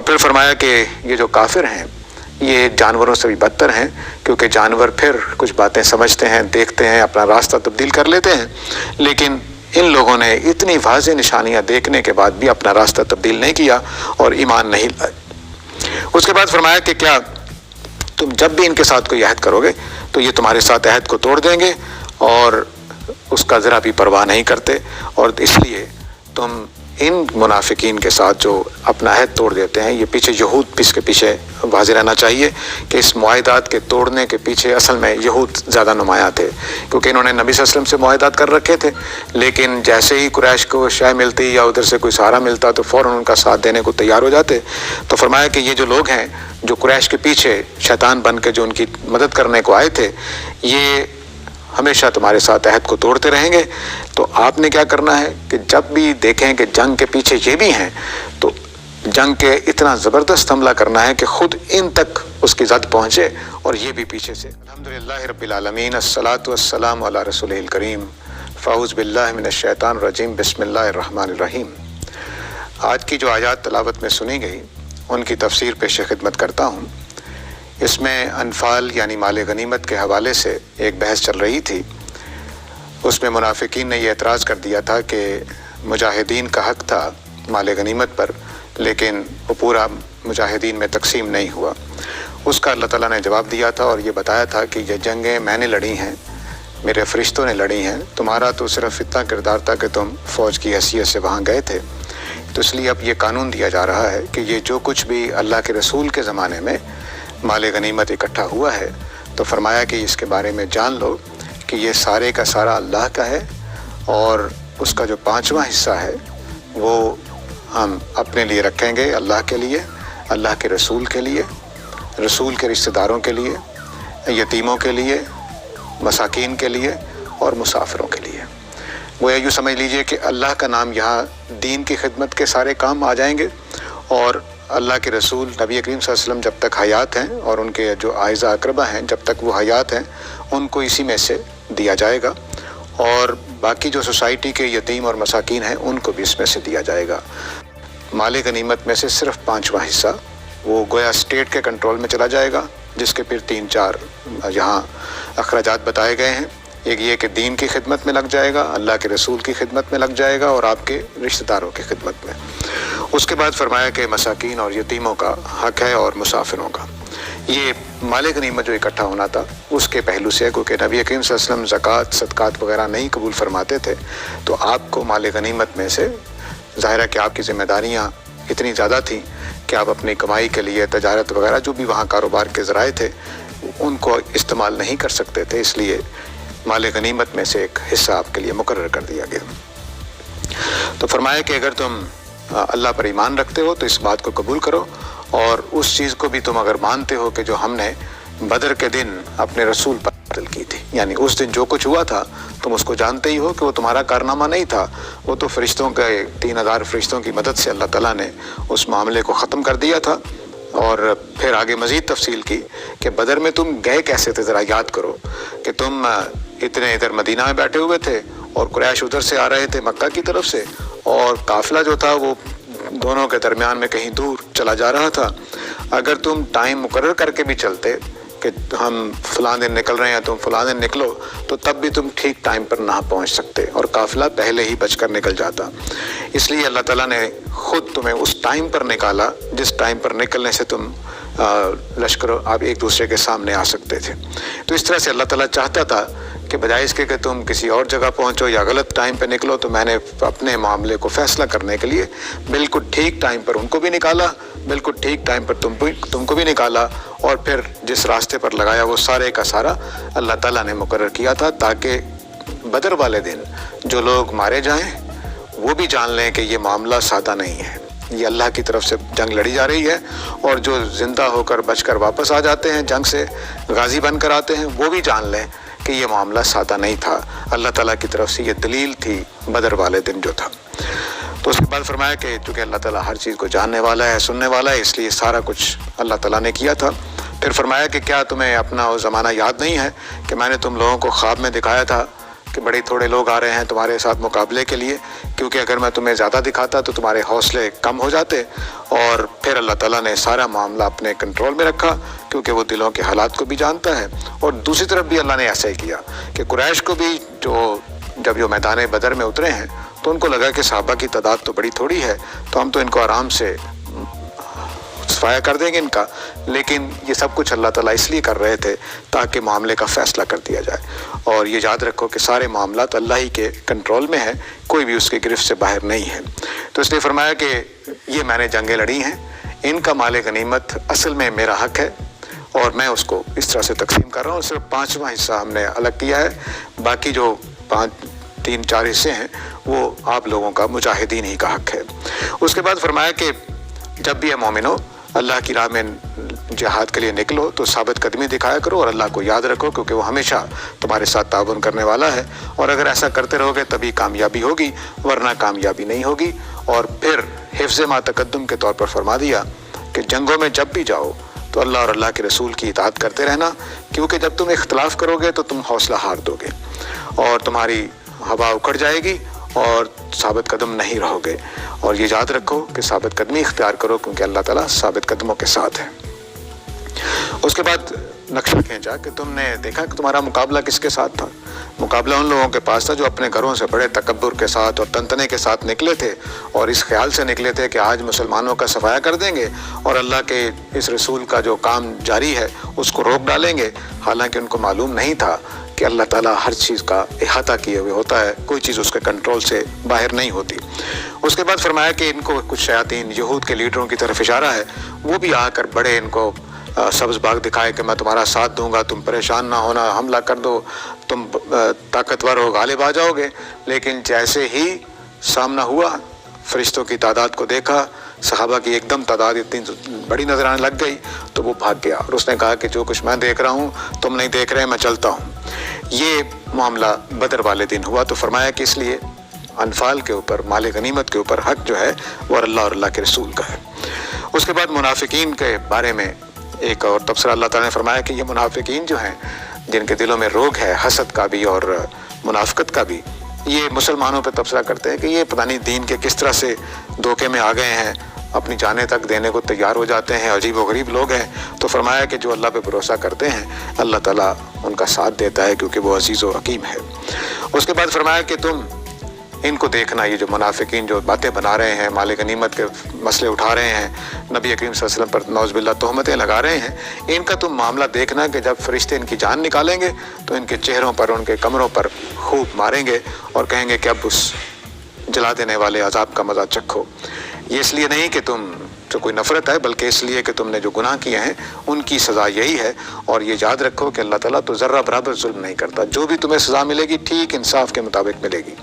پھر فرمایا کہ یہ جو کافر ہیں یہ جانوروں سے بھی بدتر ہیں، کیونکہ جانور پھر کچھ باتیں سمجھتے ہیں، دیکھتے ہیں، اپنا راستہ تبدیل کر لیتے ہیں، لیکن ان لوگوں نے اتنی واضح نشانیاں دیکھنے کے بعد بھی اپنا راستہ تبدیل نہیں کیا اور ایمان نہیں لائے۔ اس کے بعد فرمایا کہ کیا تم جب بھی ان کے ساتھ کوئی عہد کرو گے تو یہ تمہارے ساتھ عہد کو توڑ دیں گے اور اس کا ذرا بھی پرواہ نہیں کرتے، اور اس لیے تم ان منافقین کے ساتھ جو اپنا عہد توڑ دیتے ہیں، یہ پیچھے یہود اس کے پیچھے واضح رہنا چاہیے کہ اس معاہدات کے توڑنے کے پیچھے اصل میں یہود زیادہ نمایاں تھے، کیونکہ انہوں نے نبی صلی اللہ علیہ وسلم سے معاہدات کر رکھے تھے، لیکن جیسے ہی قریش کو شے ملتی یا ادھر سے کوئی سہارا ملتا تو فوراً ان کا ساتھ دینے کو تیار ہو جاتے۔ تو فرمایا کہ یہ جو لوگ ہیں جو قریش کے پیچھے شیطان بن کے جو ان کی مدد کرنے کو آئے تھے، یہ ہمیشہ تمہارے ساتھ عہد کو توڑتے رہیں گے۔ تو آپ نے کیا کرنا ہے کہ جب بھی دیکھیں کہ جنگ کے پیچھے یہ بھی ہیں تو جنگ کے اتنا زبردست حملہ کرنا ہے کہ خود ان تک اس کی زد پہنچے اور یہ بھی پیچھے سے۔ الحمدللہ رب العالمین، الصلاۃ والسلام علی رسولہ الکریم، فاعوذ باللہ من الشیطان الرجیم، بسم اللہ الرحمن الرحیم۔ آج کی جو آیات تلاوت میں سنی گئی ان کی تفسیر پیش خدمت کرتا ہوں۔ اس میں انفال یعنی مال غنیمت کے حوالے سے ایک بحث چل رہی تھی۔ اس میں منافقین نے یہ اعتراض کر دیا تھا کہ مجاہدین کا حق تھا مال غنیمت پر، لیکن وہ پورا مجاہدین میں تقسیم نہیں ہوا۔ اس کا اللہ تعالیٰ نے جواب دیا تھا اور یہ بتایا تھا کہ یہ جنگیں میں نے لڑی ہیں، میرے فرشتوں نے لڑی ہیں، تمہارا تو صرف اتنا کردار تھا کہ تم فوج کی حیثیت سے وہاں گئے تھے۔ تو اس لیے اب یہ قانون دیا جا رہا ہے کہ یہ جو کچھ بھی اللہ کے رسول کے زمانے میں مال غنیمت اکٹھا ہوا ہے تو فرمایا کہ اس کے بارے میں جان لو کہ یہ سارے کا سارا اللہ کا ہے، اور اس کا جو 5واں حصہ ہے وہ ہم اپنے لیے رکھیں گے، اللہ کے لیے، اللہ کے رسول کے لیے، رسول کے رشتہ داروں کے لیے، یتیموں کے لیے، مساکین کے لیے اور مسافروں کے لیے۔ وہ یوں سمجھ لیجئے کہ اللہ کا نام یہاں دین کی خدمت کے سارے کام آ جائیں گے، اور اللہ کے رسول نبی کریم صلی اللہ علیہ وسلم جب تک حیات ہیں اور ان کے جو اعزا اقربا ہیں جب تک وہ حیات ہیں ان کو اسی میں سے دیا جائے گا، اور باقی جو سوسائٹی کے یتیم اور مساکین ہیں ان کو بھی اس میں سے دیا جائے گا۔ مال غنیمت میں سے صرف 5واں حصہ وہ گویا اسٹیٹ کے کنٹرول میں چلا جائے گا، جس کے پھر 3-4 یہاں اخراجات بتائے گئے ہیں۔ ایک یہ کہ دین کی خدمت میں لگ جائے گا، اللہ کے رسول کی خدمت میں لگ جائے گا اور آپ کے رشتہ داروں کی خدمت میں۔ اس کے بعد فرمایا کہ مساکین اور یتیموں کا حق ہے اور مسافروں کا۔ یہ مال غنیمت جو اکٹھا ہونا تھا اس کے پہلو سے، کیونکہ نبی کریم صلی اللہ علیہ وسلم زکوٰۃ صدقات وغیرہ نہیں قبول فرماتے تھے، تو آپ کو مال غنیمت میں سے ظاہر ہے کہ آپ کی ذمہ داریاں اتنی زیادہ تھیں کہ آپ اپنی کمائی کے لیے تجارت وغیرہ جو بھی وہاں کاروبار کے ذرائع تھے ان کو استعمال نہیں کر سکتے تھے، اس لیے مال غنیمت میں سے ایک حصہ آپ کے لیے مقرر کر دیا گیا۔ تو فرمایا کہ اگر تم اللہ پر ایمان رکھتے ہو تو اس بات کو قبول کرو، اور اس چیز کو بھی تم اگر مانتے ہو کہ جو ہم نے بدر کے دن اپنے رسول پر قتل کی تھی، یعنی اس دن جو کچھ ہوا تھا تم اس کو جانتے ہی ہو کہ وہ تمہارا کارنامہ نہیں تھا، وہ تو فرشتوں کے 3000 فرشتوں کی مدد سے اللہ تعالیٰ نے اس معاملے کو ختم کر دیا تھا۔ اور پھر آگے مزید تفصیل کی کہ بدر میں تم گئے کیسے تھے، ذرا یاد کرو کہ تم اتنے ادھر مدینہ میں بیٹھے ہوئے تھے اور قریش ادھر سے آ رہے تھے مکہ کی طرف سے، اور قافلہ جو تھا وہ دونوں کے درمیان میں کہیں دور چلا جا رہا تھا۔ اگر تم ٹائم مقرر کر کے بھی چلتے کہ ہم فلاں دن نکل رہے ہیں، تم فلاں دن نکلو، تو تب بھی تم ٹھیک ٹائم پر نہ پہنچ سکتے اور قافلہ پہلے ہی بچ کر نکل جاتا۔ اس لیے اللہ تعالیٰ نے خود تمہیں اس ٹائم پر نکالا جس ٹائم پر نکلنے سے تم لشکر آپ ایک دوسرے کے سامنے آ سکتے تھے۔ تو اس طرح سے اللہ تعالیٰ چاہتا تھا کہ بجائے اس کے کہ تم کسی اور جگہ پہنچو یا غلط ٹائم پہ نکلو، تو میں نے اپنے معاملے کو فیصلہ کرنے کے لیے بالکل ٹھیک ٹائم پر ان کو بھی نکالا، بالکل ٹھیک ٹائم پر تم کو بھی نکالا، اور پھر جس راستے پر لگایا وہ سارے کا سارا اللہ تعالیٰ نے مقرر کیا تھا، تاکہ بدر والے دن جو لوگ مارے جائیں وہ بھی جان لیں کہ یہ معاملہ سادہ نہیں ہے، یہ اللہ کی طرف سے جنگ لڑی جا رہی ہے، اور جو زندہ ہو کر بچ کر واپس آ جاتے ہیں جنگ سے، غازی بن کر آتے ہیں، وہ بھی جان لیں کہ یہ معاملہ سادہ نہیں تھا، اللہ تعالیٰ کی طرف سے یہ دلیل تھی بدر والے دن جو تھا۔ تو اس کے بعد فرمایا کہ چونکہ اللہ تعالیٰ ہر چیز کو جاننے والا ہے، سننے والا ہے، اس لیے سارا کچھ اللہ تعالیٰ نے کیا تھا۔ پھر فرمایا کہ کیا تمہیں اپنا وہ زمانہ یاد نہیں ہے کہ میں نے تم لوگوں کو خواب میں دکھایا تھا کہ بڑے تھوڑے لوگ آ رہے ہیں تمہارے ساتھ مقابلے کے لیے، کیونکہ اگر میں تمہیں زیادہ دکھاتا تو تمہارے حوصلے کم ہو جاتے۔ اور پھر اللہ تعالیٰ نے سارا معاملہ اپنے کنٹرول میں رکھا، کیونکہ وہ دلوں کے حالات کو بھی جانتا ہے۔ اور دوسری طرف بھی اللہ نے ایسا ہی کیا کہ قریش کو بھی جب میدان بدر میں اترے ہیں تو ان کو لگا کہ صحابہ کی تعداد تو بڑی تھوڑی ہے، تو ہم تو ان کو آرام سے صفایا کر دیں گے ان کا، لیکن یہ سب کچھ اللہ تعالیٰ اس لیے کر رہے تھے تاکہ معاملے کا فیصلہ کر دیا جائے۔ اور یہ یاد رکھو کہ سارے معاملات اللہ ہی کے کنٹرول میں ہیں، کوئی بھی اس کی گرفت سے باہر نہیں ہے۔ تو اس نے فرمایا کہ یہ میں نے جنگیں لڑی ہیں، ان کا مال غنیمت اصل میں میرا حق ہے اور میں اس کو اس طرح سے تقسیم کر رہا ہوں۔ صرف 5واں حصہ ہم نے الگ کیا ہے، باقی جو 3-4 حصے ہیں وہ آپ لوگوں کا مجاہدین ہی کا حق ہے۔ اس کے بعد فرمایا کہ جب بھی مومنو اللہ کی راہ میں جہاد کے لیے نکلو تو ثابت قدمی دکھایا کرو اور اللہ کو یاد رکھو، کیونکہ وہ ہمیشہ تمہارے ساتھ تعاون کرنے والا ہے، اور اگر ایسا کرتے رہو گے تبھی کامیابی ہوگی، ورنہ کامیابی نہیں ہوگی۔ اور پھر حفظ ما تقدم کے طور پر فرما دیا کہ جنگوں میں جب بھی جاؤ تو اللہ اور اللہ کے رسول کی اطاعت کرتے رہنا، کیونکہ جب تم اختلاف کرو گے تو تم حوصلہ ہار دو گے اور تمہاری ہوا اکھڑ جائے گی اور ثابت قدم نہیں رہو گے۔ اور یہ یاد رکھو کہ ثابت قدمی اختیار کرو، کیونکہ اللہ تعالیٰ ثابت قدموں کے ساتھ ہے۔ اس کے بعد نقشہ کھینچا کہ تم نے دیکھا کہ تمہارا مقابلہ کس کے ساتھ تھا۔ مقابلہ ان لوگوں کے پاس تھا جو اپنے گھروں سے بڑے تکبر کے ساتھ اور تنتنے کے ساتھ نکلے تھے، اور اس خیال سے نکلے تھے کہ آج مسلمانوں کا صفایا کر دیں گے اور اللہ کے اس رسول کا جو کام جاری ہے اس کو روک ڈالیں گے۔ حالانکہ ان کو معلوم نہیں تھا کہ اللہ تعالیٰ ہر چیز کا احاطہ کیے ہوئے ہوتا ہے، کوئی چیز اس کے کنٹرول سے باہر نہیں ہوتی۔ اس کے بعد فرمایا کہ ان کو کچھ شیاطین یہود کے لیڈروں کی طرف اشارہ ہے، وہ بھی آ کر بڑے ان کو سبز باغ دکھائے کہ میں تمہارا ساتھ دوں گا، تم پریشان نہ ہونا، حملہ کر دو، تم طاقتور ہو، غالب آ جاؤ گے۔ لیکن جیسے ہی سامنا ہوا، فرشتوں کی تعداد کو دیکھا، صحابہ کی ایک دم تعداد اتنی بڑی نظر آنے لگ گئی تو وہ بھاگ گیا، اور اس نے کہا کہ جو کچھ میں دیکھ رہا ہوں تم نہیں دیکھ رہے، میں چلتا ہوں۔ یہ معاملہ بدر والے دن ہوا، تو فرمایا کہ اس لیے انفال کے اوپر، مال غنیمت کے اوپر حق جو ہے وہ اللہ اور اللہ کے رسول کا ہے۔ اس کے بعد منافقین کے بارے میں ایک اور تبصرہ اللہ تعالیٰ نے فرمایا کہ یہ منافقین جو ہیں جن کے دلوں میں روگ ہے حسد کا بھی اور منافقت کا بھی، یہ مسلمانوں پہ تبصرہ کرتے ہیں کہ یہ پتہ نہیں دین کے کس طرح سے دھوکے میں آ گئے ہیں، اپنی جانیں تک دینے کو تیار ہو جاتے ہیں، عجیب و غریب لوگ ہیں۔ تو فرمایا کہ جو اللہ پہ بھروسہ کرتے ہیں اللہ تعالیٰ ان کا ساتھ دیتا ہے، کیونکہ وہ عزیز و حکیم ہے۔ اس کے بعد فرمایا کہ تم ان کو دیکھنا، یہ جو منافقین جو باتیں بنا رہے ہیں، مال غنیمت کے مسئلے اٹھا رہے ہیں، نبی کریم صلی اللہ علیہ وسلم پر نعوذ باللہ تہمتیں لگا رہے ہیں، ان کا تم معاملہ دیکھنا کہ جب فرشتے ان کی جان نکالیں گے تو ان کے چہروں پر، ان کے کمروں پر خوب ماریں گے اور کہیں گے کہ اب اس جلا دینے والے عذاب کا مزہ چکھو۔ یہ اس لیے نہیں کہ تم جو کوئی نفرت ہے، بلکہ اس لیے کہ تم نے جو گناہ کیے ہیں ان کی سزا یہی ہے۔ اور یہ یاد رکھو کہ اللہ تعالیٰ تو ذرہ برابر ظلم نہیں کرتا، جو بھی تمہیں سزا ملے گی ٹھیک انصاف کے مطابق ملے گی۔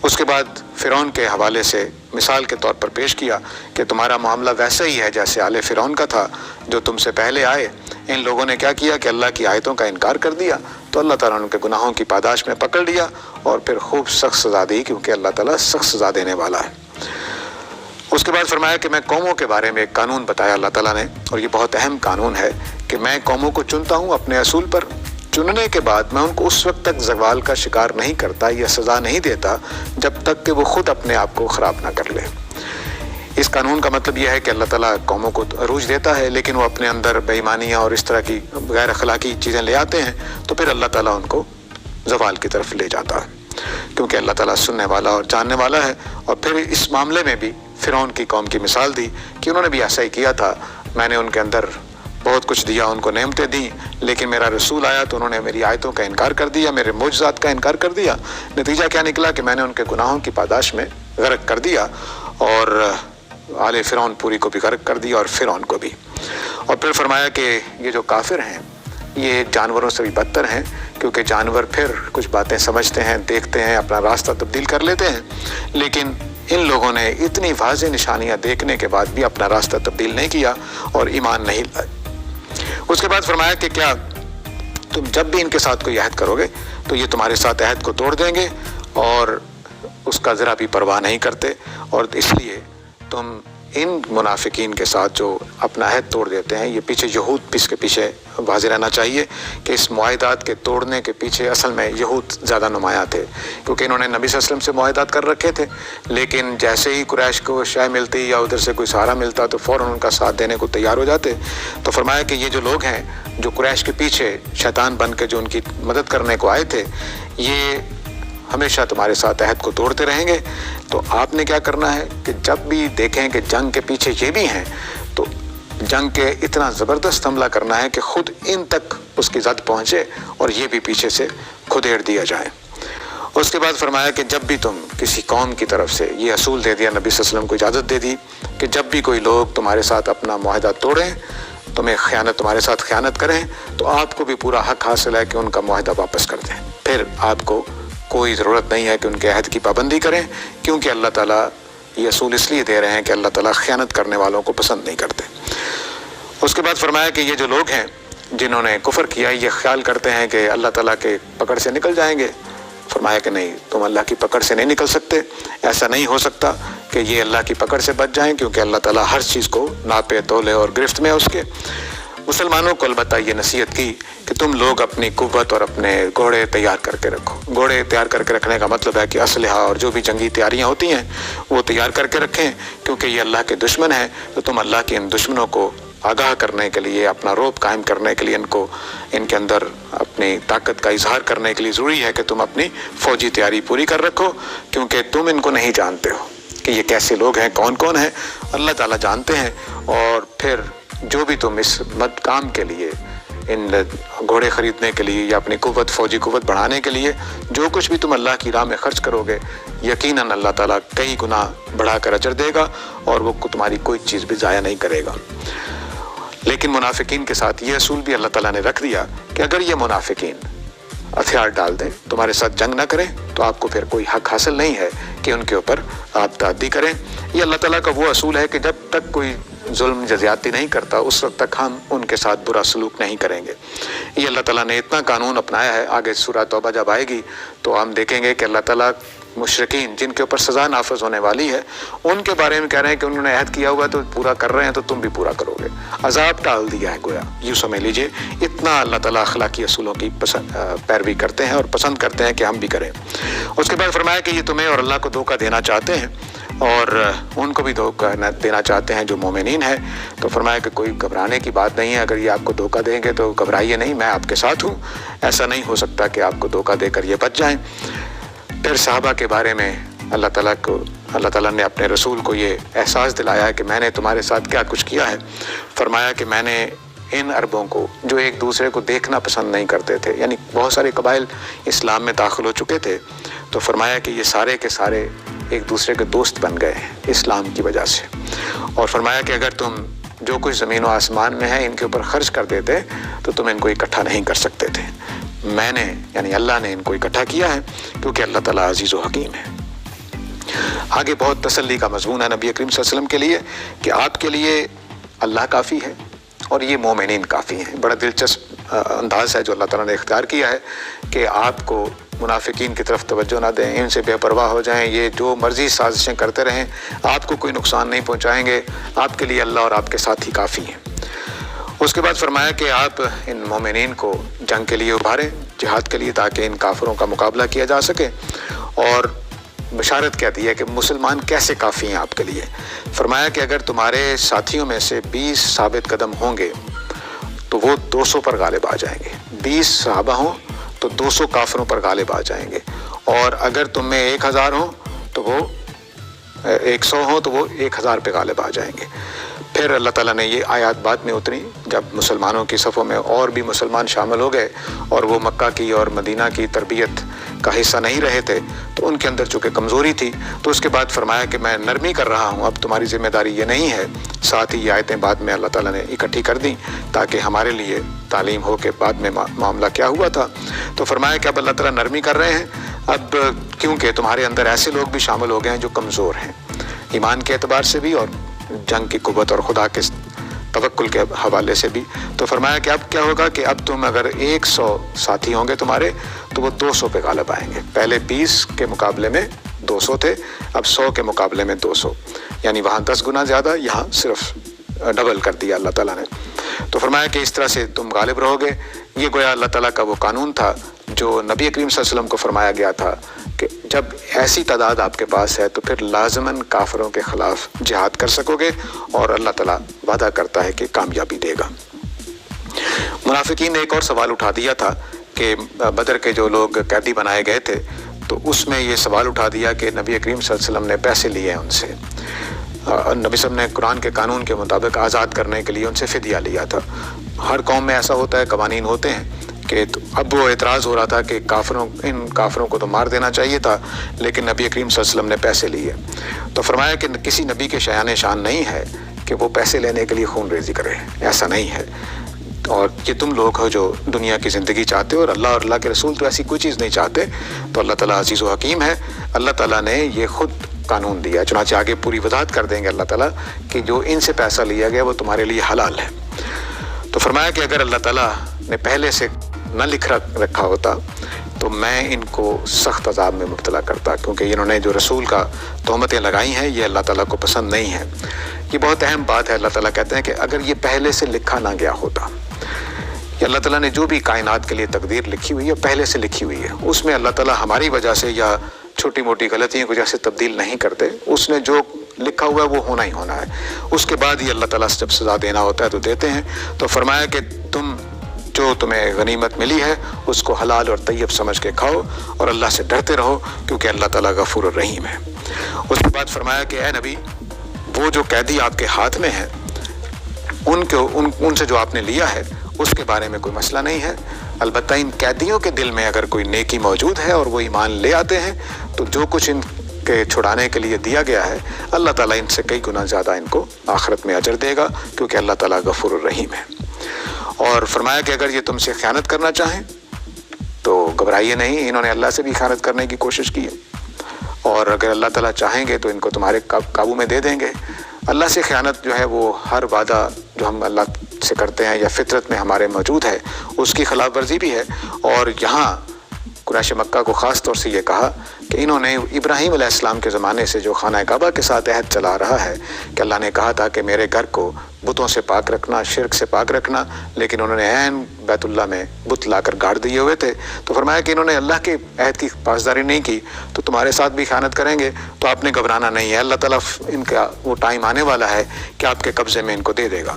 اس کے بعد فرعون کے حوالے سے مثال کے طور پر پیش کیا کہ تمہارا معاملہ ویسا ہی ہے جیسے آل فرعون کا تھا جو تم سے پہلے آئے۔ ان لوگوں نے کیا کیا کہ اللہ کی آیتوں کا انکار کر دیا، تو اللہ تعالیٰ نے ان کے گناہوں کی پاداش میں پکڑ لیا اور پھر خوب سخت سزا دی، کیونکہ اللہ تعالیٰ سخت سزا دینے والا ہے۔ اس کے بعد فرمایا کہ میں قوموں کے بارے میں ایک قانون بتایا اللہ تعالیٰ نے، اور یہ بہت اہم قانون ہے کہ میں قوموں کو چنتا ہوں اپنے اصول پر، چننے کے بعد میں ان کو اس وقت تک زوال کا شکار نہیں کرتا یا سزا نہیں دیتا جب تک کہ وہ خود اپنے آپ کو خراب نہ کر لے۔ اس قانون کا مطلب یہ ہے کہ اللہ تعالیٰ قوموں کو عروج دیتا ہے، لیکن وہ اپنے اندر بے ایمانیاں اور اس طرح کی غیر اخلاقی چیزیں لے آتے ہیں تو پھر اللہ تعالیٰ ان کو زوال کی طرف لے جاتا ہے، کیونکہ اللہ تعالیٰ سننے والا اور جاننے والا ہے۔ اور پھر اس معاملے میں بھی فرعون کی قوم کی مثال دی کہ انہوں نے بھی ایسا ہی کیا تھا، میں نے ان کے اندر بہت کچھ دیا، ان کو نعمتیں دیں، لیکن میرا رسول آیا تو انہوں نے میری آیتوں کا انکار کر دیا، میرے معجزات کا انکار کر دیا۔ نتیجہ کیا نکلا کہ میں نے ان کے گناہوں کی پاداش میں غرق کر دیا، اور آل فرعون پوری کو بھی غرق کر دیا اور فرعون کو بھی۔ اور پھر فرمایا کہ یہ جو کافر ہیں یہ جانوروں سے بھی بدتر ہیں، کیونکہ جانور پھر کچھ باتیں سمجھتے ہیں، دیکھتے ہیں، اپنا راستہ تبدیل کر لیتے ہیں، لیکن ان لوگوں نے اتنی واضح نشانیاں دیکھنے کے بعد بھی اپنا راستہ تبدیل نہیں کیا اور ایمان نہیں لائے۔ اس کے بعد فرمایا کہ کیا تم جب بھی ان کے ساتھ کوئی عہد کرو گے تو یہ تمہارے ساتھ عہد کو توڑ دیں گے اور اس کا ذرا بھی پرواہ نہیں کرتے، اور اس لیے تم ان منافقین کے ساتھ جو اپنا عہد توڑ دیتے ہیں، یہ پیچھے یہود بھی اس کے پیچھے واضح رہنا چاہیے کہ اس معاہدات کے توڑنے کے پیچھے اصل میں یہود زیادہ نمایاں تھے، کیونکہ انہوں نے نبی صلی اللہ علیہ وسلم سے معاہدات کر رکھے تھے، لیکن جیسے ہی قریش کو شے ملتی یا ادھر سے کوئی سہارا ملتا تو فوراً ان کا ساتھ دینے کو تیار ہو جاتے۔ تو فرمایا کہ یہ جو لوگ ہیں جو قریش کے پیچھے شیطان بن کے جو ان کی مدد کرنے کو آئے تھے، یہ ہمیشہ تمہارے ساتھ عہد کو توڑتے رہیں گے۔ تو آپ نے کیا کرنا ہے کہ جب بھی دیکھیں کہ جنگ کے پیچھے یہ بھی ہیں تو جنگ کے اتنا زبردست حملہ کرنا ہے کہ خود ان تک اس کی زد پہنچے اور یہ بھی پیچھے سے کھدیڑ دیا جائے۔ اس کے بعد فرمایا کہ جب بھی تم کسی قوم کی طرف سے یہ اصول دے دیا، نبی صلی اللہ علیہ وسلم کو اجازت دے دی کہ جب بھی کوئی لوگ تمہارے ساتھ اپنا معاہدہ توڑیں، تمہارے ساتھ خیانت کریں، تو آپ کو بھی پورا حق حاصل ہے کہ ان کا معاہدہ واپس کر دیں۔ پھر آپ کو کوئی ضرورت نہیں ہے کہ ان کے عہد کی پابندی کریں، کیونکہ اللہ تعالیٰ یہ اصول اس لیے دے رہے ہیں کہ اللہ تعالیٰ خیانت کرنے والوں کو پسند نہیں کرتے۔ اس کے بعد فرمایا کہ یہ جو لوگ ہیں جنہوں نے کفر کیا، یہ خیال کرتے ہیں کہ اللہ تعالیٰ کے پکڑ سے نکل جائیں گے۔ فرمایا کہ نہیں، تم اللہ کی پکڑ سے نہیں نکل سکتے، ایسا نہیں ہو سکتا کہ یہ اللہ کی پکڑ سے بچ جائیں، کیونکہ اللہ تعالیٰ ہر چیز کو ناپے تولے اور گرفت میں اس کے۔ مسلمانوں کو البتہ یہ نصیحت کی کہ تم لوگ اپنی قوت اور اپنے گھوڑے تیار کر کے رکھو۔ گھوڑے تیار کر کے رکھنے کا مطلب ہے کہ اسلحہ اور جو بھی جنگی تیاریاں ہوتی ہیں وہ تیار کر کے رکھیں، کیونکہ یہ اللہ کے دشمن ہیں۔ تو تم اللہ کے ان دشمنوں کو آگاہ کرنے کے لیے، اپنا رعب قائم کرنے کے لیے، ان کے اندر اپنی طاقت کا اظہار کرنے کے لیے ضروری ہے کہ تم اپنی فوجی تیاری پوری کر رکھو، کیونکہ تم ان کو نہیں جانتے ہو کہ یہ کیسے لوگ ہیں، کون کون ہیں، اللہ تعالیٰ جانتے ہیں۔ اور پھر جو بھی تم اس کام کے لیے، ان گھوڑے خریدنے کے لیے یا اپنی قوت، فوجی قوت بڑھانے کے لیے جو کچھ بھی تم اللہ کی راہ میں خرچ کرو گے، یقیناً اللہ تعالیٰ کئی گنا بڑھا کر اجر دے گا اور وہ تمہاری کوئی چیز بھی ضائع نہیں کرے گا۔ لیکن منافقین کے ساتھ یہ اصول بھی اللہ تعالیٰ نے رکھ دیا کہ اگر یہ منافقین ہتھیار ڈال دیں، تمہارے ساتھ جنگ نہ کریں، تو آپ کو پھر کوئی حق حاصل نہیں ہے کہ ان کے اوپر آپ تعدی کریں۔ یہ اللہ تعالیٰ کا وہ اصول ہے کہ جب تک کوئی ظلم یا زیادتی نہیں کرتا اس وقت تک ہم ان کے ساتھ برا سلوک نہیں کریں گے۔ یہ اللہ تعالیٰ نے اتنا قانون اپنایا ہے۔ آگے سورہ توبہ جب آئے گی تو ہم دیکھیں گے کہ اللہ تعالیٰ مشرکین جن کے اوپر سزا نافذ ہونے والی ہے ان کے بارے میں کہہ رہے ہیں کہ انہوں نے عہد کیا ہوا تو پورا کر رہے ہیں، تو تم بھی پورا کرو گے۔ عذاب ٹال دیا ہے گویا، یوں سمجھ لیجئے۔ اتنا اللہ تعالیٰ اخلاقی اصولوں کی پیروی کرتے ہیں اور پسند کرتے ہیں کہ ہم بھی کریں۔ اس کے بعد فرمایا کہ یہ تمہیں اور اللہ کو دھوکہ دینا چاہتے ہیں اور ان کو بھی دھوکہ دینا چاہتے ہیں جو مومنین ہیں۔ تو فرمایا کہ کوئی گھبرانے کی بات نہیں ہے، اگر یہ آپ کو دھوکہ دیں گے تو گھبرائیے نہیں، میں آپ کے ساتھ ہوں۔ ایسا نہیں ہو سکتا کہ آپ کو دھوکہ دے کر یہ بچ جائیں۔ پھر صحابہ کے بارے میں اللہ تعالیٰ نے اپنے رسول کو یہ احساس دلایا ہے کہ میں نے تمہارے ساتھ کیا کچھ کیا ہے۔ فرمایا کہ میں نے ان عربوں کو جو ایک دوسرے کو دیکھنا پسند نہیں کرتے تھے، یعنی بہت سارے قبائل اسلام میں داخل ہو چکے تھے، تو فرمایا کہ یہ سارے کے سارے ایک دوسرے کے دوست بن گئے ہیں اسلام کی وجہ سے۔ اور فرمایا کہ اگر تم جو کچھ زمین و آسمان میں ہے ان کے اوپر خرچ کر دیتے تو تم ان کو اکٹھا نہیں کر سکتے تھے۔ میں نے یعنی اللہ نے ان کو اکٹھا کیا ہے، کیونکہ اللہ تعالیٰ عزیز و حکیم ہے۔ آگے بہت تسلی کا مضمون ہے نبی کریم صلی اللہ علیہ وسلم کے لیے کہ آپ کے لیے اللہ کافی ہے اور یہ مومنین کافی ہیں۔ بڑا دلچسپ انداز ہے جو اللہ تعالیٰ نے اختیار کیا ہے کہ آپ کو منافقین کی طرف توجہ نہ دیں، ان سے بے پرواہ ہو جائیں، یہ جو مرضی سازشیں کرتے رہیں، آپ کو کوئی نقصان نہیں پہنچائیں گے۔ آپ کے لیے اللہ اور آپ کے ساتھی کافی ہیں۔ اس کے بعد فرمایا کہ آپ ان مومنین کو جنگ کے لیے ابھاریں، جہاد کے لیے، تاکہ ان کافروں کا مقابلہ کیا جا سکے۔ اور بشارت کیا دی ہے کہ مسلمان کیسے کافی ہیں آپ کے لیے۔ فرمایا کہ اگر تمہارے ساتھیوں میں سے 20 ثابت قدم ہوں گے تو وہ 200 پر غالب آ جائیں گے۔ 20 صحابہ ہوں تو 200 کافروں پر غالب آ جائیں گے، اور اگر تم میں 1000 ہوں تو وہ 100 ہوں تو وہ 1000 پہ غالب آ جائیں گے۔ پھر اللہ تعالیٰ نے یہ آیات بعد میں اتری جب مسلمانوں کی صفوں میں اور بھی مسلمان شامل ہو گئے اور وہ مکہ کی اور مدینہ کی تربیت کا حصہ نہیں رہے تھے، تو ان کے اندر چونکہ کمزوری تھی، تو اس کے بعد فرمایا کہ میں نرمی کر رہا ہوں، اب تمہاری ذمہ داری یہ نہیں ہے۔ ساتھ ہی یہ آیتیں بعد میں اللہ تعالیٰ نے اکٹھی کر دیں تاکہ ہمارے لیے تعلیم ہو کہ بعد میں معاملہ کیا ہوا تھا۔ تو فرمایا کہ اب اللہ تعالیٰ نرمی کر رہے ہیں، اب کیونکہ تمہارے اندر ایسے لوگ بھی شامل ہو گئے ہیں جو کمزور ہیں ایمان کے اعتبار سے بھی اور جنگ کی قوت اور خدا کے توکل کے حوالے سے بھی۔ تو فرمایا کہ اب کیا ہوگا کہ اب تم اگر 100 ساتھی ہوں گے تمہارے تو وہ 200 پہ غالب آئیں گے، پہلے 20 کے مقابلے میں 200 تھے، اب 100 کے مقابلے میں 200، یعنی وہاں 10 گنا زیادہ، یہاں صرف ڈبل کر دیا اللہ تعالیٰ نے۔ تو فرمایا کہ اس طرح سے تم غالب رہو گے۔ یہ گویا اللہ تعالیٰ کا وہ قانون تھا جو نبی کریم صلی اللہ علیہ وسلم کو فرمایا گیا تھا کہ جب ایسی تعداد آپ کے پاس ہے تو پھر لازماً کافروں کے خلاف جہاد کر سکو گے، اور اللہ تعالیٰ وعدہ کرتا ہے کہ کامیابی دے گا۔ منافقین نے ایک اور سوال اٹھا دیا تھا کہ بدر کے جو لوگ قیدی بنائے گئے تھے، تو اس میں یہ سوال اٹھا دیا کہ نبی کریم صلی اللہ علیہ وسلم نے پیسے لیے ہیں ان سے، نبی صلی اللہ علیہ وسلم نے قرآن کے قانون کے مطابق آزاد کرنے کے لیے ان سے فدیہ لیا تھا۔ ہر قوم میں ایسا ہوتا ہے، قوانین ہوتے ہیں کہ اب وہ اعتراض ہو رہا تھا کہ ان کافروں کو تو مار دینا چاہیے تھا، لیکن نبی کریم صلی اللہ علیہ وسلم نے پیسے لیے۔ تو فرمایا کہ کسی نبی کے شایان شان نہیں ہے کہ وہ پیسے لینے کے لیے خون ریزی کرے، ایسا نہیں ہے۔ اور یہ تم لوگ ہو جو دنیا کی زندگی چاہتے ہو، اور اللہ اور اللہ کے رسول تو ایسی کوئی چیز نہیں چاہتے۔ تو اللہ تعالیٰ عزیز و حکیم ہے، اللہ تعالیٰ نے یہ خود قانون دیا، چنانچہ آگے پوری وضاحت کر دیں گے اللہ تعالیٰ کہ جو ان سے پیسہ لیا گیا وہ تمہارے لیے حلال ہے۔ تو فرمایا کہ اگر اللہ تعالیٰ نے پہلے سے نہ لکھ رکھا ہوتا تو میں ان کو سخت عذاب میں مبتلا کرتا، کیونکہ انہوں نے جو رسول کا تہمتیں لگائی ہیں یہ اللہ تعالیٰ کو پسند نہیں ہے۔ یہ بہت اہم بات ہے۔ اللہ تعالیٰ کہتے ہیں کہ اگر یہ پہلے سے لکھا نہ گیا ہوتا، یہ اللہ تعالیٰ نے جو بھی کائنات کے لیے تقدیر لکھی ہوئی ہے پہلے سے لکھی ہوئی ہے، اس میں اللہ تعالیٰ ہماری وجہ سے یا چھوٹی موٹی غلطیوں کی وجہ سے تبدیل نہیں کرتے، اس نے جو لکھا ہوا ہے وہ ہونا ہی ہونا ہے۔ اس کے بعد ہی اللہ تعالیٰ سے جب سزا دینا ہوتا ہے تو دیتے ہیں۔ تو فرمایا کہ تم جو تمہیں غنیمت ملی ہے اس کو حلال اور طیب سمجھ کے کھاؤ، اور اللہ سے ڈرتے رہو کیونکہ اللہ تعالیٰ غفور الرحیم ہے۔ اس کے بعد فرمایا کہ اے نبی، وہ جو قیدی آپ کے ہاتھ میں ہیں ان سے جو آپ نے لیا ہے اس کے بارے میں کوئی مسئلہ نہیں ہے، البتہ ان قیدیوں کے دل میں اگر کوئی نیکی موجود ہے اور وہ ایمان لے آتے ہیں تو جو کچھ ان کے چھڑانے کے لیے دیا گیا ہے اللہ تعالیٰ ان سے کئی گنا زیادہ ان کو آخرت میں اجر دے گا، کیونکہ اللہ تعالیٰ غفور الرحیم ہے۔ اور فرمایا کہ اگر یہ تم سے خیانت کرنا چاہیں تو گھبرائیے نہیں، انہوں نے اللہ سے بھی خیانت کرنے کی کوشش کی ہے، اور اگر اللہ تعالیٰ چاہیں گے تو ان کو تمہارے قابو میں دے دیں گے۔ اللہ سے خیانت جو ہے وہ ہر وعدہ جو ہم اللہ سے کرتے ہیں یا فطرت میں ہمارے موجود ہے اس کی خلاف ورزی بھی ہے۔ اور یہاں قریش مکہ کو خاص طور سے یہ کہا کہ انہوں نے ابراہیم علیہ السلام کے زمانے سے جو خانہ کعبہ کے ساتھ عہد چلا رہا ہے کہ اللہ نے کہا تھا کہ میرے گھر کو بتوں سے پاک رکھنا، شرک سے پاک رکھنا، لیکن انہوں نے عین بیت اللہ میں بت لا کر گاڑ دیے ہوئے تھے۔ تو فرمایا کہ انہوں نے اللہ کے عہد کی پاسداری نہیں کی تو تمہارے ساتھ بھی خیانت کریں گے، تو آپ نے گھبرانا نہیں ہے، اللہ تعالیٰ ان کا وہ ٹائم آنے والا ہے کہ آپ کے قبضے میں ان کو دے دے گا۔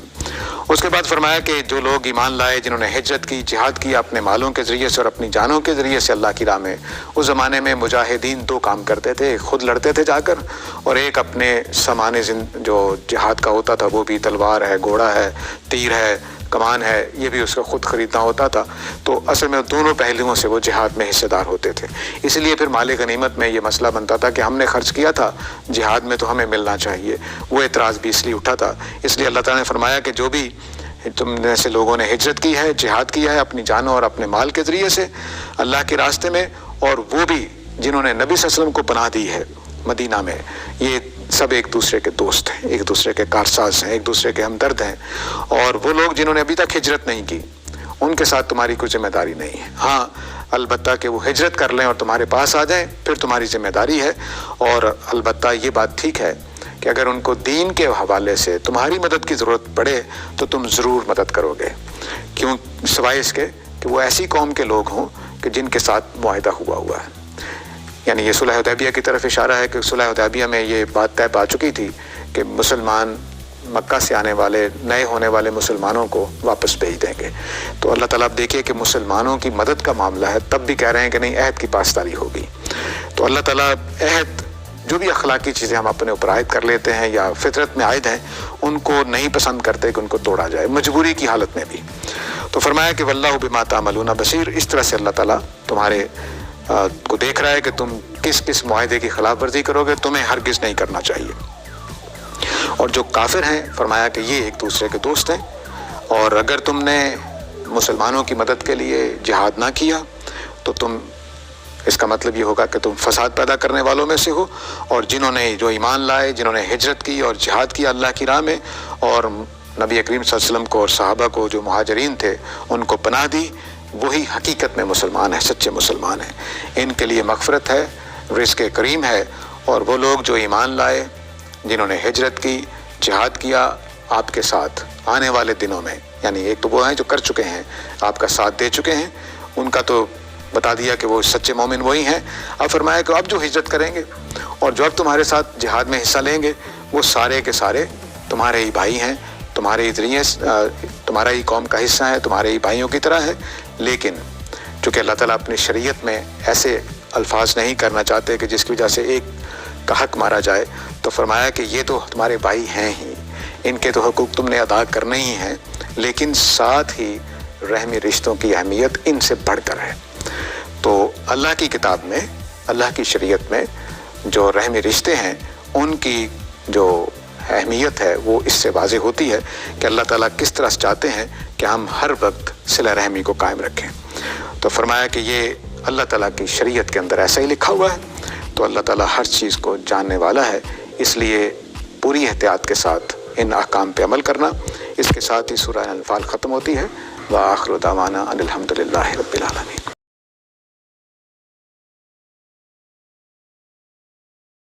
اس کے بعد فرمایا کہ جو لوگ ایمان لائے، جنہوں نے ہجرت کی، جہاد کیا اپنے مالوں کے ذریعے سے اور اپنی جانوں کے ذریعے سے اللہ کی راہ میں، اس زمانے میں مجاہدین دو کام کرتے تھے، ایک خود لڑتے تھے جا کر، اور ایک اپنے سامان جو جہاد کا ہوتا تھا وہ بھی تلوار ہے، گھوڑا ہے، تیر ہے، کمان ہے، یہ بھی اس کو خود خریدنا ہوتا تھا۔ تو اصل میں دونوں پہلوؤں سے وہ جہاد میں حصے دار ہوتے تھے، اس لیے پھر مال غنیمت میں یہ مسئلہ بنتا تھا کہ ہم نے خرچ کیا تھا جہاد میں تو ہمیں ملنا چاہیے، وہ اعتراض بھی اس لیے اٹھا تھا۔ اس لیے اللہ تعالیٰ نے فرمایا کہ جو بھی تم میں سے لوگوں نے ہجرت کی ہے، جہاد کیا ہے اپنی جانوں اور اپنے مال کے ذریعے سے اللہ کے راستے میں، اور وہ بھی جنہوں نے نبی صلی اللہ علیہ وسلم کو پناہ دی ہے مدینہ میں، یہ سب ایک دوسرے کے دوست ہیں، ایک دوسرے کے کارساز ہیں، ایک دوسرے کے ہمدرد ہیں۔ اور وہ لوگ جنہوں نے ابھی تک ہجرت نہیں کی ان کے ساتھ تمہاری کوئی ذمہ داری نہیں ہے، ہاں البتہ کہ وہ ہجرت کر لیں اور تمہارے پاس آ جائیں پھر تمہاری ذمہ داری ہے۔ اور البتہ یہ بات ٹھیک ہے کہ اگر ان کو دین کے حوالے سے تمہاری مدد کی ضرورت پڑے تو تم ضرور مدد کرو گے، کیوں سوائے اس کے کہ وہ ایسی قوم کے لوگ ہوں کہ جن کے ساتھ معاہدہ ہوا ہے۔ یعنی یہ صلح حدیبیہ کی طرف اشارہ ہے کہ صلح حدیبیہ میں یہ بات طے پا چکی تھی کہ مسلمان مکہ سے آنے والے نئے ہونے والے مسلمانوں کو واپس بھیج دیں گے۔ تو اللہ تعالیٰ اب دیکھیے کہ مسلمانوں کی مدد کا معاملہ ہے، تب بھی کہہ رہے ہیں کہ نہیں عہد کی پاسداری ہوگی۔ تو اللہ تعالیٰ عہد، جو بھی اخلاقی چیزیں ہم اپنے اوپر عائد کر لیتے ہیں یا فطرت میں عائد ہیں، ان کو نہیں پسند کرتے کہ ان کو توڑا جائے مجبوری کی حالت میں بھی۔ تو فرمایا کہ واللہ بما تعملون بصیر، اس طرح سے اللہ تعالیٰ تمہارے کو دیکھ رہا ہے کہ تم کس کس معاہدے کی خلاف ورزی کرو گے، تمہیں ہرگز نہیں کرنا چاہیے۔ اور جو کافر ہیں فرمایا کہ یہ ایک دوسرے کے دوست ہیں، اور اگر تم نے مسلمانوں کی مدد کے لیے جہاد نہ کیا تو تم، اس کا مطلب یہ ہوگا کہ تم فساد پیدا کرنے والوں میں سے ہو۔ اور جنہوں نے جو ایمان لائے، جنہوں نے ہجرت کی اور جہاد کیا اللہ کی راہ میں، اور نبی کریم صلی اللہ علیہ وسلم کو اور صحابہ کو جو مہاجرین تھے ان کو پناہ دی، وہی حقیقت میں مسلمان ہیں، سچے مسلمان ہیں۔ ان کے لیے مغفرت ہے، رزق کریم ہے، اور وہ لوگ جو ایمان لائے، جنہوں نے ہجرت کی، جہاد کیا آپ کے ساتھ آنے والے دنوں میں، یعنی ایک تو وہ ہیں جو کر چکے ہیں، آپ کا ساتھ دے چکے ہیں، ان کا تو بتا دیا کہ وہ سچے مومن وہی ہیں۔ اب فرمایا کہ اب جو ہجرت کریں گے اور جو اب تمہارے ساتھ جہاد میں حصہ لیں گے، وہ سارے کے سارے تمہارے ہی بھائی ہیں، تمہارے ہی ذریعے تمہارا ہی قوم کا حصہ ہے، تمہارے ہی بھائیوں کی طرح ہے۔ لیکن چونکہ اللہ تعالیٰ اپنی شریعت میں ایسے الفاظ نہیں کرنا چاہتے کہ جس کی وجہ سے ایک کا حق مارا جائے، تو فرمایا کہ یہ تو تمہارے بھائی ہیں ہی، ان کے تو حقوق تم نے ادا کرنے ہی ہیں، لیکن ساتھ ہی رحمی رشتوں کی اہمیت ان سے بڑھ کر ہے۔ تو اللہ کی کتاب میں، اللہ کی شریعت میں جو رحمی رشتے ہیں ان کی جو اہمیت ہے وہ اس سے واضح ہوتی ہے کہ اللہ تعالیٰ کس طرح سے چاہتے ہیں کہ ہم ہر وقت صلہ رحمی کو قائم رکھیں۔ تو فرمایا کہ یہ اللہ تعالیٰ کی شریعت کے اندر ایسا ہی لکھا ہوا ہے، تو اللہ تعالیٰ ہر چیز کو جاننے والا ہے، اس لیے پوری احتیاط کے ساتھ ان احکام پہ عمل کرنا۔ اس کے ساتھ ہی سورہ انفال ختم ہوتی ہے۔ وآخر دعوانا ان الحمد للہ رب العالمین۔